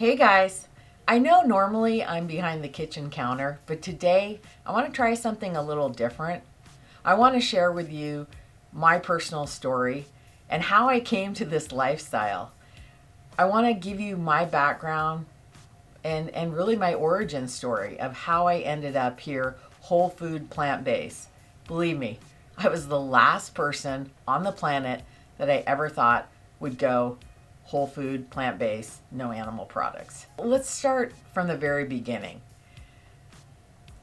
Hey guys, I know normally I'm behind the kitchen counter, but today I want to try something a little different. I want to share with you my personal story and how I came to this lifestyle. I want to give you my background and really my origin story of how I ended up here whole food plant based. Believe me, I was the last person on the planet that I ever thought would go whole food, plant based, no animal products. Let's start from the very beginning.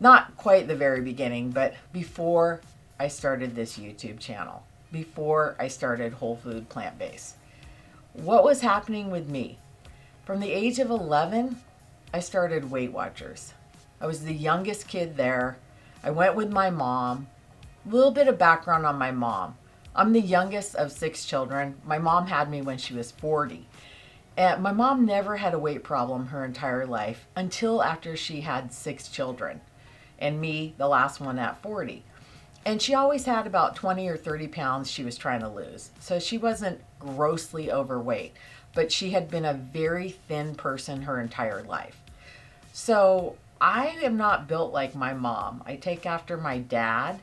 Not quite the very beginning, but before I started this YouTube channel, before I started whole food, plant based. What was happening with me? From the age of 11, I started Weight Watchers. I was the youngest kid there. I went with my mom. A little bit of background on my mom. I'm the youngest of 6 children. My mom had me when she was 40. And my mom never had a weight problem her entire life until after she had 6 children, and me, the last one at 40. And she always had about 20 or 30 pounds she was trying to lose. So she wasn't grossly overweight, but she had been a very thin person her entire life. So I am not built like my mom. I take after my dad,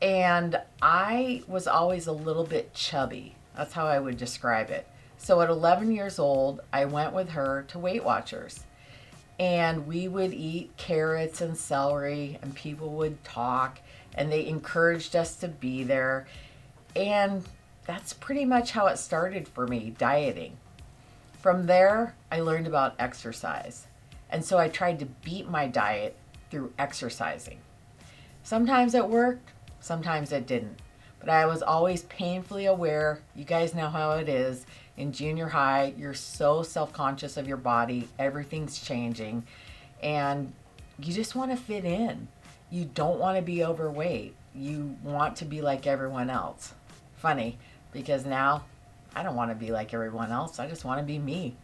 and I was always a little bit chubby. That's how I would describe it. So at 11 years old, I went with her to Weight Watchers. And we would eat carrots and celery, and people would talk, and they encouraged us to be there. And that's pretty much how it started for me, dieting. From there, I learned about exercise. And so I tried to beat my diet through exercising. Sometimes it worked, sometimes it didn't. But I was always painfully aware. You guys know how it is. In junior high, you're so self-conscious of your body. Everything's changing. And you just want to fit in. You don't want to be overweight. You want to be like everyone else. Funny, because now I don't want to be like everyone else. I just want to be me.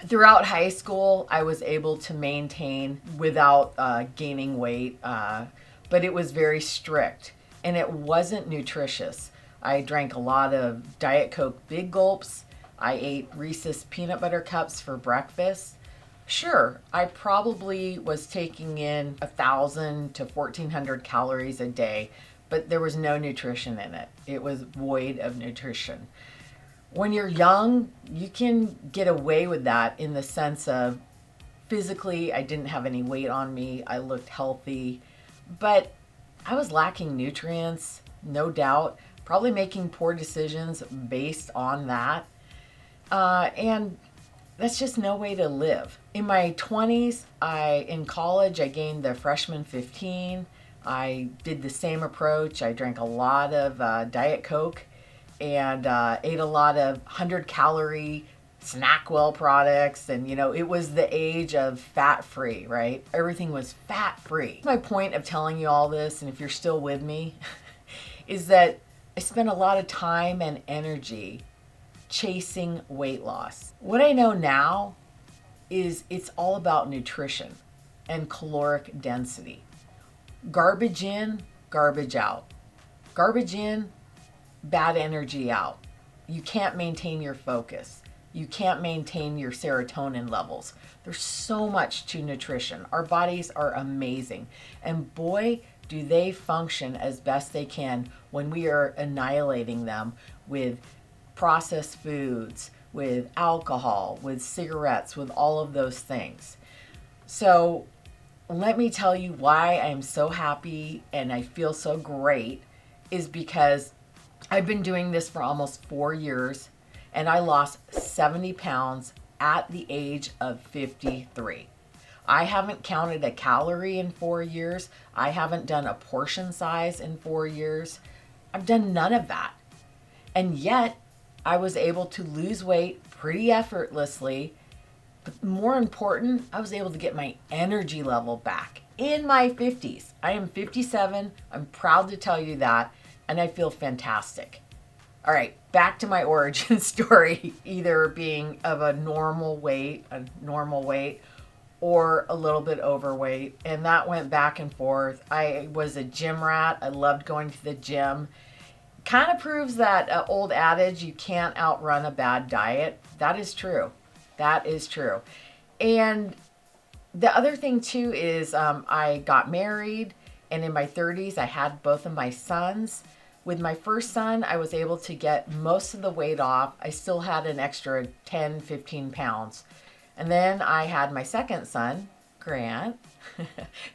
Throughout high school, I was able to maintain without gaining weight, but it was very strict and it wasn't nutritious. I drank a lot of Diet Coke Big Gulps. I ate Reese's peanut butter cups for breakfast. Sure, I probably was taking in 1,000 to 1,400 calories a day, but there was no nutrition in it. It was void of nutrition. When you're young, you can get away with that in the sense of physically, I didn't have any weight on me. I looked healthy, but I was lacking nutrients, no doubt, probably making poor decisions based on that. And that's just no way to live. In my 20s, in college, I gained the freshman 15. I did the same approach. I drank a lot of Diet Coke and ate a lot of 100-calorie Snackwell products. And, it was the age of fat-free, right? Everything was fat-free. My point of telling you all this, and if you're still with me, is that I spent a lot of time and energy chasing weight loss. What I know now is it's all about nutrition and caloric density. Garbage in, garbage out. Garbage in, bad energy out. You can't maintain your focus. You can't maintain your serotonin levels. There's so much to nutrition. Our bodies are amazing. And boy, do they function as best they can when we are annihilating them with processed foods, with alcohol, with cigarettes, with all of those things. So let me tell you why I'm so happy and I feel so great is because I've been doing this for almost 4 years and I lost 70 pounds at the age of 53. I haven't counted a calorie in 4 years. I haven't done a portion size in 4 years. I've done none of that. And yet, I was able to lose weight pretty effortlessly. But more important, I was able to get my energy level back in my 50s. I am 57. I'm proud to tell you that. And I feel fantastic. All right, back to my origin story, either being of a normal weight, or a little bit overweight. And that went back and forth. I was a gym rat. I loved going to the gym. Kind of proves that old adage, you can't outrun a bad diet. That is true. That is true. And the other thing too is I got married, and in my 30s, I had both of my sons. With my first son, I was able to get most of the weight off. I still had an extra 10, 15 pounds. And then I had my second son, Grant,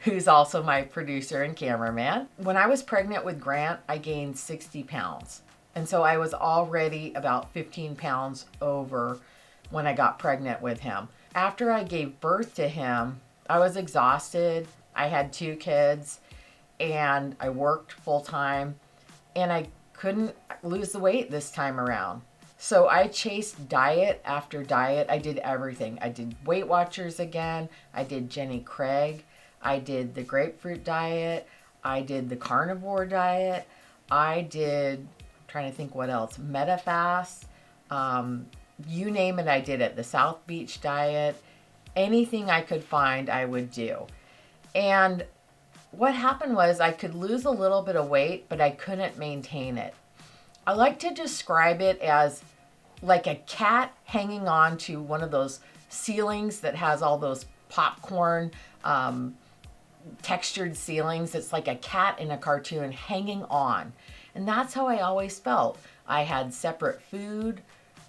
who's also my producer and cameraman. When I was pregnant with Grant, I gained 60 pounds. And so I was already about 15 pounds over when I got pregnant with him. After I gave birth to him, I was exhausted. I had two kids and I worked full time, and I couldn't lose the weight this time around. So I chased diet after diet. I did everything. I did Weight Watchers again. I did Jenny Craig. I did the grapefruit diet. I did the carnivore diet. I did, I'm trying to think what else, MetaFast. You name it, I did it. The South Beach diet. Anything I could find, I would do. And what happened was I could lose a little bit of weight, but I couldn't maintain it. I like to describe it as like a cat hanging on to one of those ceilings that has all those popcorn textured ceilings. It's like a cat in a cartoon hanging on. And that's how I always felt. I had separate food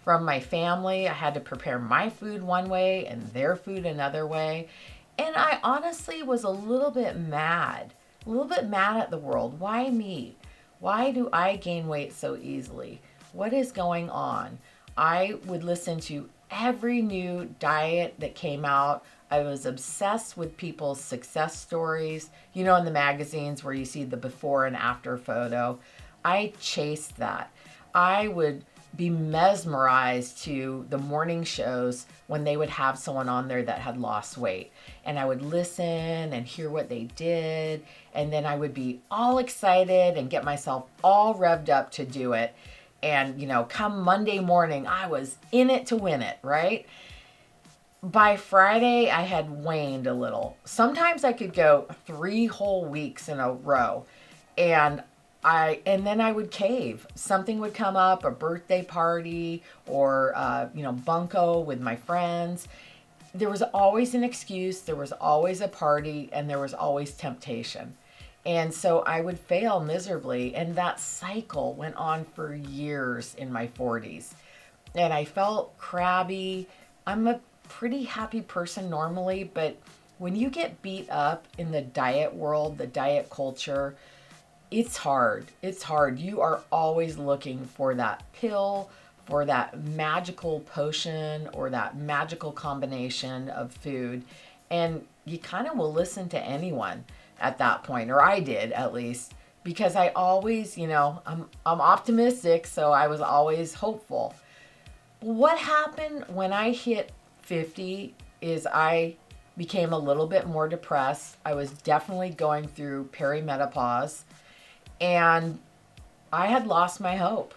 from my family. I had to prepare my food one way and their food another way. And I honestly was a little bit mad at the world. Why me? Why do I gain weight so easily? What is going on? I would listen to every new diet that came out. I was obsessed with people's success stories. You know, in the magazines where you see the before and after photo. I chased that. I would be mesmerized to the morning shows when they would have someone on there that had lost weight. And I would listen and hear what they did. And then I would be all excited and get myself all revved up to do it. And, you know, come Monday morning, I was in it to win it, right? By Friday, I had waned a little. Sometimes I could go 3 whole weeks in a row. And then I would cave. Something would come up, a birthday party or, bunko with my friends. There was always an excuse, there was always a party, and there was always temptation. And so I would fail miserably. And that cycle went on for years in my 40s. And I felt crabby. I'm a pretty happy person normally, but when you get beat up in the diet world, the diet culture, it's hard. It's hard. You are always looking for that pill, for that magical potion, or that magical combination of food. And you kind of will listen to anyone at that point, or I did at least, because I always, I'm optimistic, so I was always hopeful. What happened when I hit 50 is I became a little bit more depressed. I was definitely going through perimenopause. And I had lost my hope.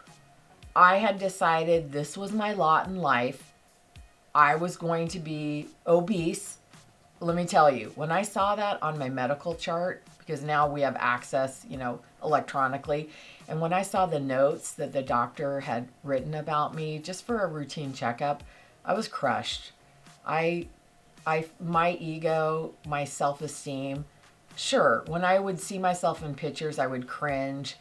I had decided this was my lot in life. I was going to be obese. Let me tell you, when I saw that on my medical chart, because now we have access, electronically, and when I saw the notes that the doctor had written about me just for a routine checkup, I was crushed. My ego, my self-esteem, sure, when I would see myself in pictures, I would cringe.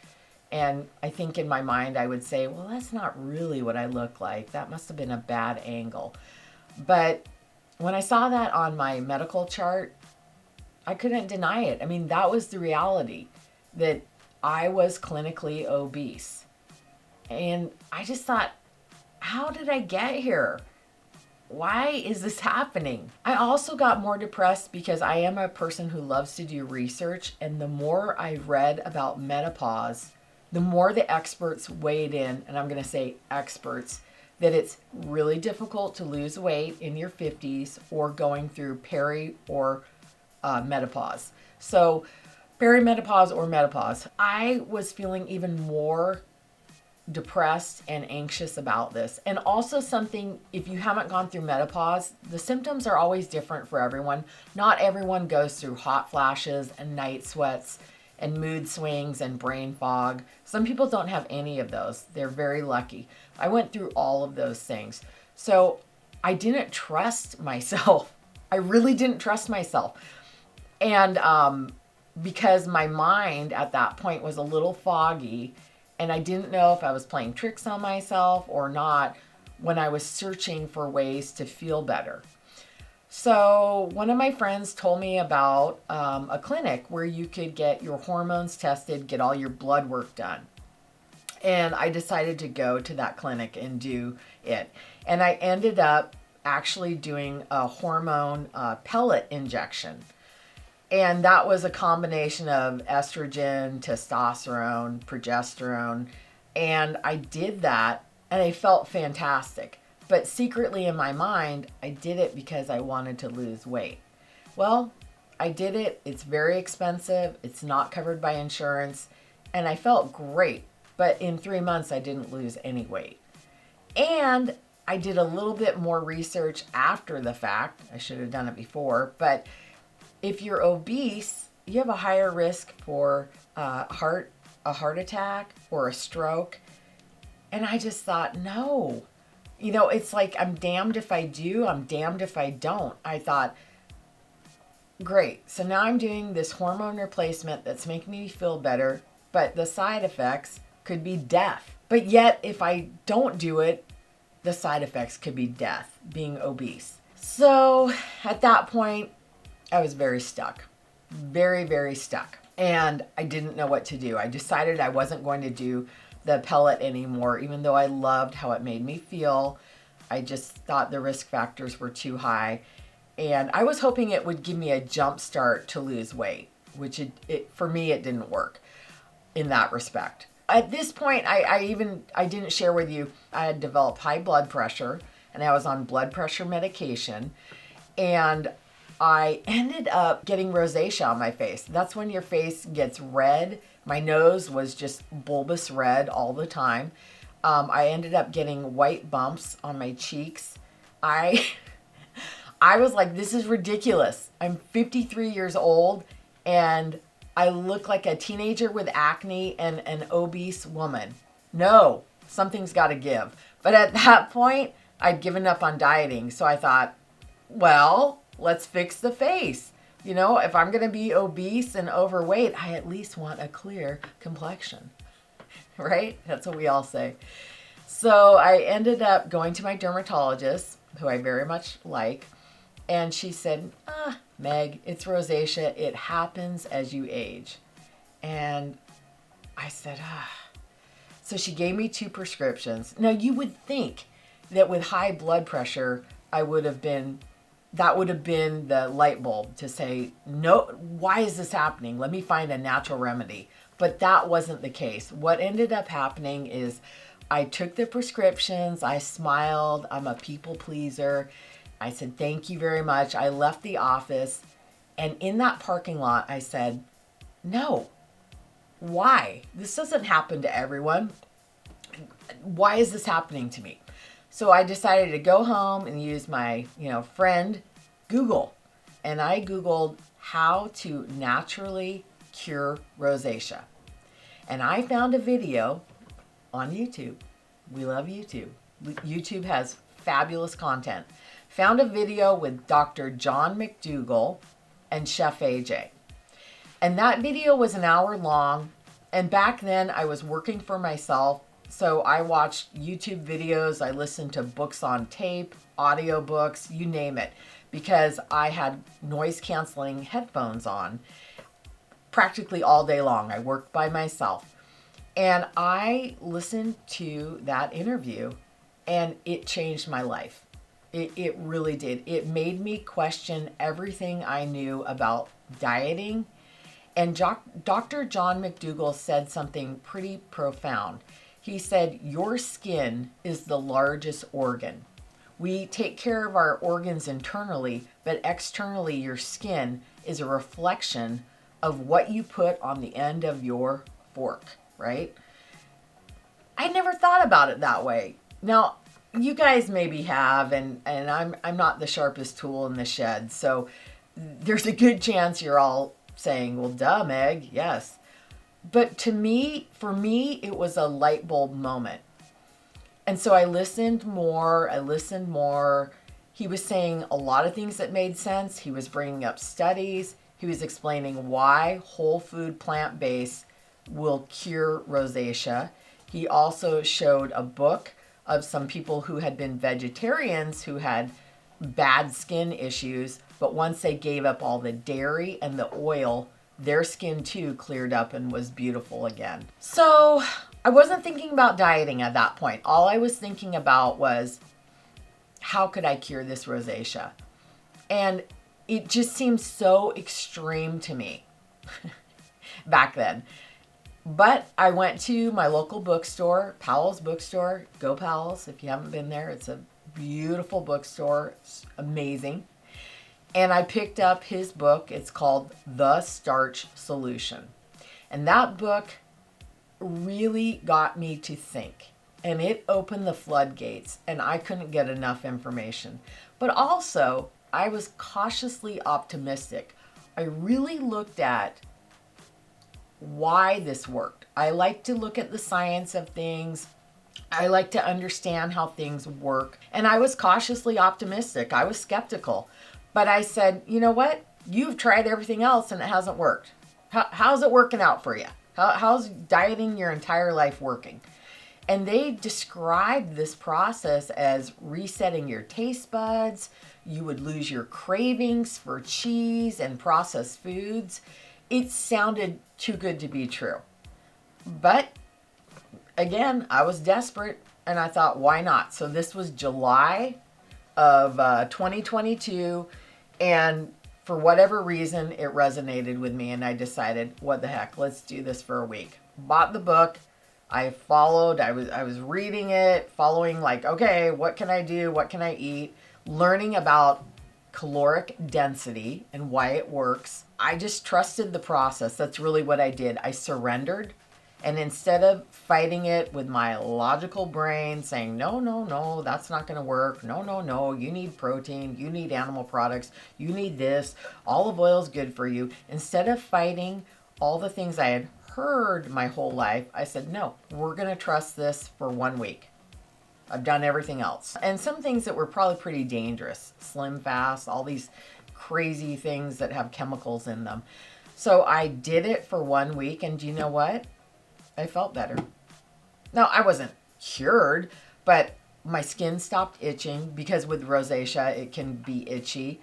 And I think in my mind, I would say, well, that's not really what I look like. That must have been a bad angle. But when I saw that on my medical chart, I couldn't deny it. I mean, that was the reality, that I was clinically obese. And I just thought, how did I get here? Why is this happening? I also got more depressed because I am a person who loves to do research, and the more I read about menopause, the more the experts weighed in, and I'm going to say experts, that it's really difficult to lose weight in your 50s or going through peri or menopause. So perimenopause or menopause. I was feeling even more depressed and anxious about this. And also something, if you haven't gone through menopause, the symptoms are always different for everyone. Not everyone goes through hot flashes and night sweats and mood swings and brain fog. Some people don't have any of those. They're very lucky. I went through all of those things. So I didn't trust myself. I really didn't trust myself. And because my mind at that point was a little foggy, and I didn't know if I was playing tricks on myself or not when I was searching for ways to feel better. So one of my friends told me about a clinic where you could get your hormones tested, get all your blood work done. And I decided to go to that clinic and do it. And I ended up actually doing a hormone pellet injection. And that was a combination of estrogen, testosterone, progesterone. And I did that and I felt fantastic. But secretly in my mind, I did it because I wanted to lose weight. Well, I did it. It's very expensive. It's not covered by insurance. And I felt great. But in 3 months, I didn't lose any weight. And I did a little bit more research after the fact. I should have done it before. But if you're obese, you have a higher risk for a heart attack or a stroke. And I just thought, no. You know, it's like I'm damned if I do, I'm damned if I don't. I thought, great. So now I'm doing this hormone replacement that's making me feel better, but the side effects could be death. But yet, if I don't do it, the side effects could be death, being obese. So at that point, I was very stuck. Very, very stuck. And I didn't know what to do. I decided I wasn't going to do the pellet anymore, even though I loved how it made me feel. I just thought the risk factors were too high. And I was hoping it would give me a jump start to lose weight, which for me, it didn't work in that respect. At this point, I didn't share with you, I had developed high blood pressure and I was on blood pressure medication. And I ended up getting rosacea on my face. That's when your face gets red. My nose was just bulbous red all the time. I ended up getting white bumps on my cheeks. I was like, this is ridiculous. I'm 53 years old and I look like a teenager with acne and an obese woman. No, something's got to give. But at that point, I'd given up on dieting. So I thought, well, let's fix the face. You know, if I'm going to be obese and overweight, I at least want a clear complexion, right? That's what we all say. So I ended up going to my dermatologist, who I very much like, and she said, Meg, it's rosacea. It happens as you age. And I said, So she gave me 2 prescriptions. Now, you would think that with high blood pressure, that would have been the light bulb to say, no, why is this happening? Let me find a natural remedy. But that wasn't the case. What ended up happening is I took the prescriptions. I smiled. I'm a people pleaser. I said, thank you very much. I left the office. And in that parking lot, I said, no, why? This doesn't happen to everyone. Why is this happening to me? So I decided to go home and use my, friend Google. And I Googled how to naturally cure rosacea. And I found a video on YouTube. We love YouTube. YouTube has fabulous content. Found a video with Dr. John McDougall and Chef AJ. And that video was an hour long. And back then I was working for myself. So I watched YouTube videos, I listened to books on tape, audiobooks, you name it, because I had noise canceling headphones on practically all day long. I worked by myself. And I listened to that interview and it changed my life. It really did. It made me question everything I knew about dieting. And Dr. John McDougall said something pretty profound. He said, your skin is the largest organ. We take care of our organs internally, but externally your skin is a reflection of what you put on the end of your fork, right? I never thought about it that way. Now, you guys maybe have, and I'm not the sharpest tool in the shed, so there's a good chance you're all saying, well, duh, Meg, yes. But for me, it was a light bulb moment. And so I listened more, He was saying a lot of things that made sense. He was bringing up studies. He was explaining why whole food plant-based will cure rosacea. He also showed a book of some people who had been vegetarians who had bad skin issues, but once they gave up all the dairy and the oil, their skin too cleared up and was beautiful again. So I wasn't thinking about dieting at that point. All I was thinking about was, how could I cure this rosacea? And it just seemed so extreme to me back then. But I went to my local bookstore, Powell's bookstore. Go Powell's if you haven't been there. It's a beautiful bookstore. It's amazing. And I picked up his book. It's called The Starch Solution. And that book really got me to think. And it opened the floodgates, and I couldn't get enough information. But also, I was cautiously optimistic. I really looked at why this worked. I like to look at the science of things. I like to understand how things work. And I was cautiously optimistic. I was skeptical. But I said, you know what? You've tried everything else and it hasn't worked. How's it working out for you? How's dieting your entire life working? And they described this process as resetting your taste buds. You would lose your cravings for cheese and processed foods. It sounded too good to be true. But again, I was desperate and I thought, why not? So this was July of 2022. And for whatever reason, it resonated with me. And I decided, what the heck, let's do this for a week. Bought the book. I followed, I was reading it, following like, okay, what can I do? What can I eat? Learning about caloric density and why it works. I just trusted the process. That's really what I did. I surrendered. And instead of fighting it with my logical brain saying, no, no, no, that's not going to work. No, no, no, you need protein. You need animal products. You need this. Olive oil is good for you. Instead of fighting all the things I had heard my whole life, I said, no, we're going to trust this for 1 week. I've done everything else. And some things that were probably pretty dangerous, Slim Fast, all these crazy things that have chemicals in them. So I did it for 1 week, and do you know what? I felt better. Now, I wasn't cured, but my skin stopped itching because with rosacea, it can be itchy.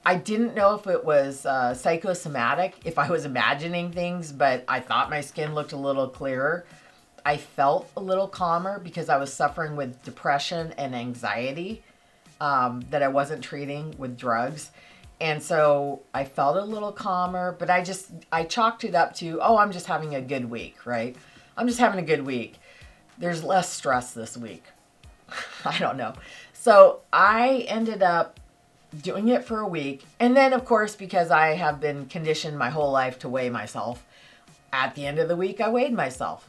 I didn't know if it was psychosomatic, if I was imagining things, but I thought my skin looked a little clearer. I felt a little calmer because I was suffering with depression and anxiety that I wasn't treating with drugs. And so I felt a little calmer, but I chalked it up to, oh, I'm just having a good week, right? I'm just having a good week. There's less stress this week. I don't know. So I ended up doing it for a week. And then, of course, because I have been conditioned my whole life to weigh myself, at the end of the week, I weighed myself.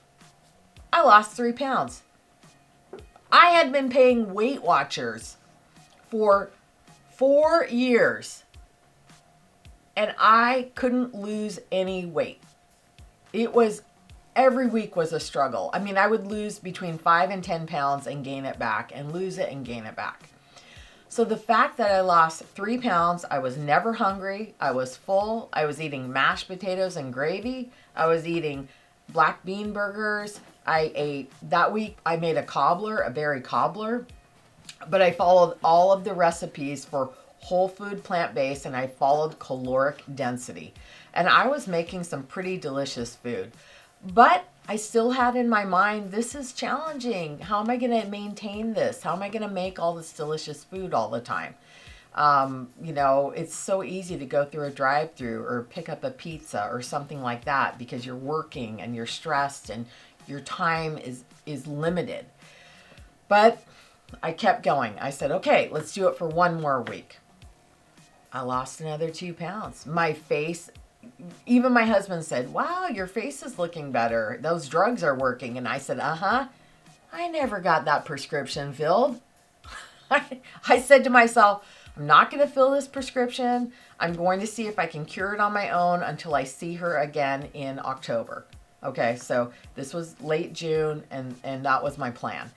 I lost 3 pounds. I had been paying Weight Watchers for 4 years, and I couldn't lose any weight. Every week was a struggle. I mean, I would lose between 5 and 10 pounds and gain it back, and lose it and gain it back. So the fact that I lost 3 pounds, I was never hungry, I was full, I was eating mashed potatoes and gravy, I was eating black bean burgers. That week I made a berry cobbler, but I followed all of the recipes for whole food plant-based, and I followed caloric density. And I was making some pretty delicious food. But I still had in my mind, this is challenging. How am I going to maintain this? How am I going to make all this delicious food all the time? It's so easy to go through a drive-through or pick up a pizza or something like that because you're working and you're stressed and your time is limited. But I kept going. I said, okay, let's do it for 1 more week. I lost another 2 pounds. My face, even my husband said, wow, your face is looking better. Those drugs are working. And I said, I never got that prescription filled. I said to myself, I'm not going to fill this prescription. I'm going to see if I can cure it on my own until I see her again in October. Okay, so this was late June, and that was my plan.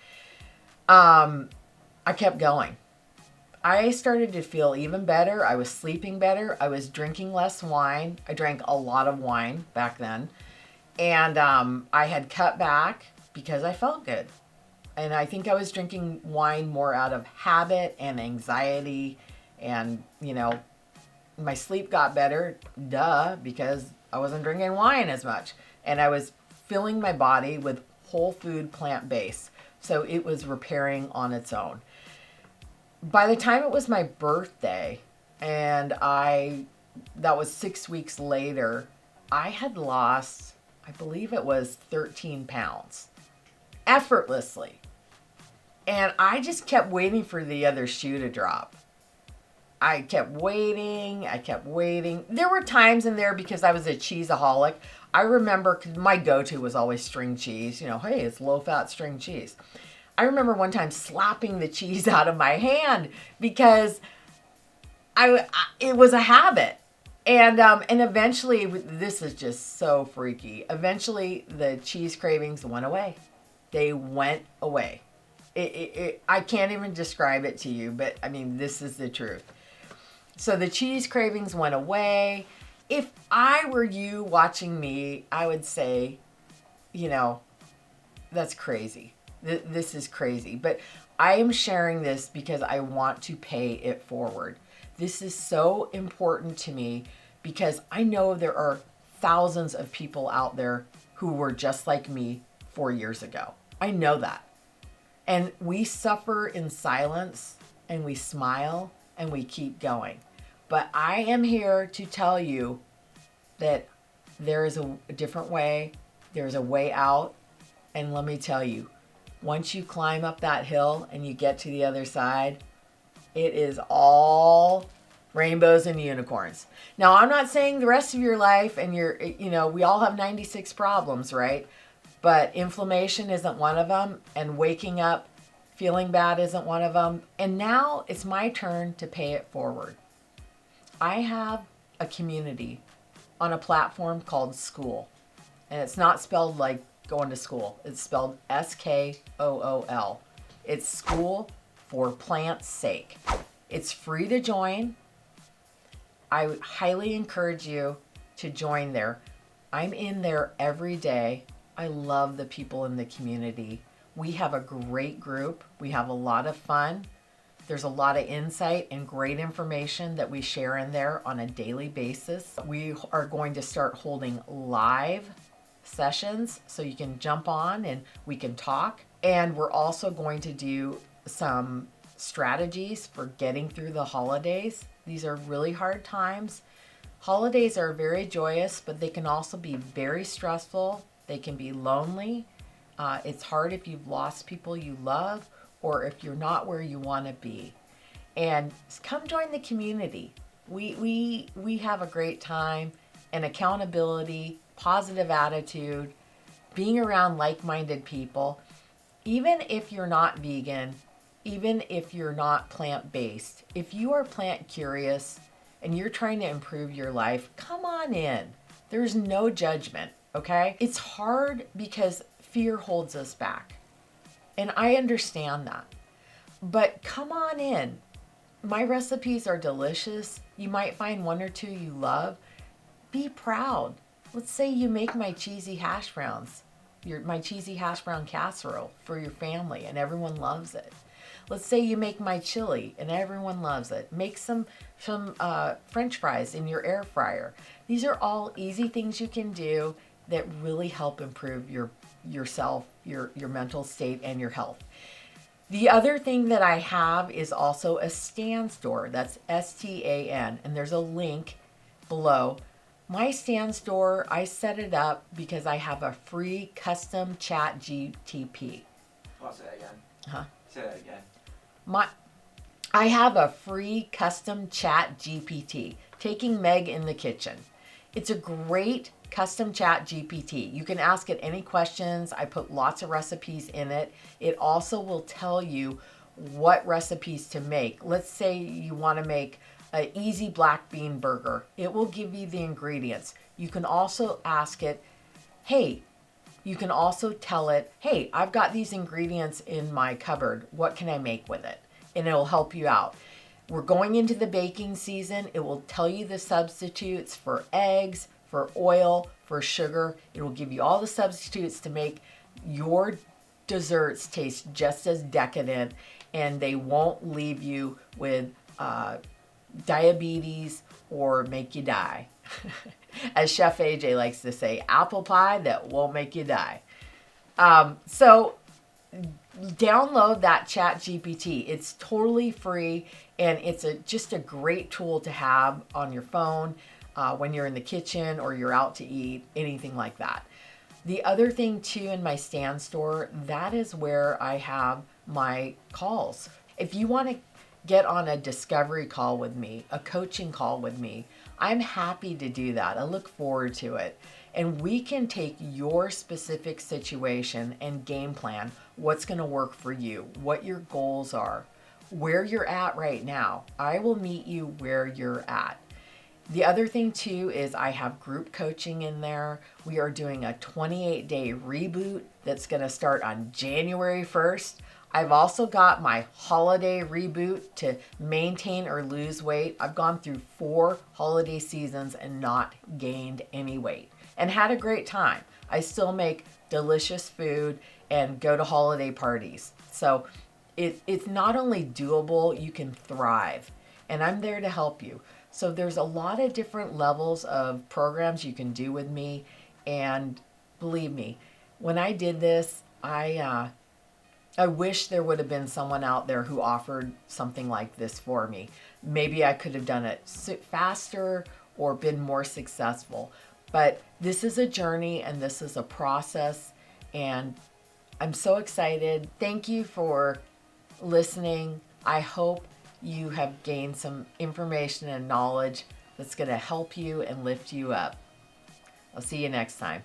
I kept going. I started to feel even better. I was sleeping better. I was drinking less wine. I drank a lot of wine back then. And I had cut back because I felt good. And I think I was drinking wine more out of habit and anxiety. And, my sleep got better, because I wasn't drinking wine as much. And I was filling my body with whole food, plant-based. So it was repairing on its own. By the time it was my birthday, and that was 6 weeks later, I had lost, I believe it was 13 pounds effortlessly. And I just kept waiting for the other shoe to drop. I kept waiting. There were times in there because I was a cheeseaholic. I remember 'cause my go-to was always string cheese. Hey, it's low-fat string cheese. I remember one time slapping the cheese out of my hand because it was a habit. And eventually, this is just so freaky. Eventually, the cheese cravings went away. They went away. I can't even describe it to you, but I mean, this is the truth. So the cheese cravings went away. If I were you watching me, I would say, that's crazy. This is crazy. But I am sharing this because I want to pay it forward. This is so important to me because I know there are thousands of people out there who were just like me 4 years ago. I know that. And we suffer in silence and we smile and we keep going. But I am here to tell you that there is a different way. There's a way out. And let me tell you, once you climb up that hill and you get to the other side, it is all rainbows and unicorns. Now, I'm not saying the rest of your life and we all have 96 problems, right? But inflammation isn't one of them. And waking up feeling bad isn't one of them. And now it's my turn to pay it forward. I have a community on a platform called School. And it's not spelled like going to school. It's spelled SKOOL. It's School for Plant's Sake. It's free to join. I highly encourage you to join there. I'm in there every day. I love the people in the community. We have a great group. We have a lot of fun. There's a lot of insight and great information that we share in there on a daily basis. We are going to start holding live sessions so you can jump on and we can talk. And we're also going to do some strategies for getting through the holidays. These are really hard times. Holidays are very joyous, but they can also be very stressful. They can be lonely. It's hard if you've lost people you love or if you're not where you want to be. And come join the community. We have a great time, and accountability, positive attitude, being around like-minded people. Even if you're not vegan, even if you're not plant-based, if you are plant curious and you're trying to improve your life, come on in. There's no judgment, okay? It's hard because fear holds us back. And I understand that. But come on in. My recipes are delicious. You might find one or two you love. Be proud. Let's say you make my cheesy hash browns, my cheesy hash brown casserole for your family and everyone loves it. Let's say you make my chili and everyone loves it. Make some French fries in your air fryer. These are all easy things you can do that really help improve yourself, your mental state, and your health. The other thing that I have is also a Stan store. That's STAN, and there's a link below. My Stan store, I set it up because I have a free custom chat GTP. I'll say that again. Huh? Say that again. I have a free custom chat GPT, Taking Meg in the Kitchen. It's a great custom chat GPT. You can ask it any questions. I put lots of recipes in it. It also will tell you what recipes to make. Let's say you want to make an easy black bean burger. It will give you the ingredients. You can also ask it, you can also tell it, hey, I've got these ingredients in my cupboard. What can I make with it? And it'll help you out. We're going into the baking season. It will tell you the substitutes for eggs, for oil, for sugar. It will give you all the substitutes to make your desserts taste just as decadent, and they won't leave you with diabetes or make you die. As Chef AJ likes to say, apple pie that won't make you die. So download that Chat GPT. It's totally free, and it's just a great tool to have on your phone when you're in the kitchen or you're out to eat, anything like that. The other thing too, in my Stand store, that is where I have my calls. If you want to get on a discovery call with me, a coaching call with me, I'm happy to do that. I look forward to it. And we can take your specific situation and game plan what's going to work for you, what your goals are, where you're at right now. I will meet you where you're at. The other thing too is I have group coaching in there. We are doing a 28-day reboot that's going to start on January 1st. I've also got my holiday reboot to maintain or lose weight. I've gone through 4 holiday seasons and not gained any weight and had a great time. I still make delicious food and go to holiday parties. So it's not only doable, you can thrive. And I'm there to help you. So there's a lot of different levels of programs you can do with me. And believe me, when I did this, I wish there would have been someone out there who offered something like this for me. Maybe I could have done it faster or been more successful. But this is a journey and this is a process. And I'm so excited. Thank you for listening. I hope you have gained some information and knowledge that's going to help you and lift you up. I'll see you next time.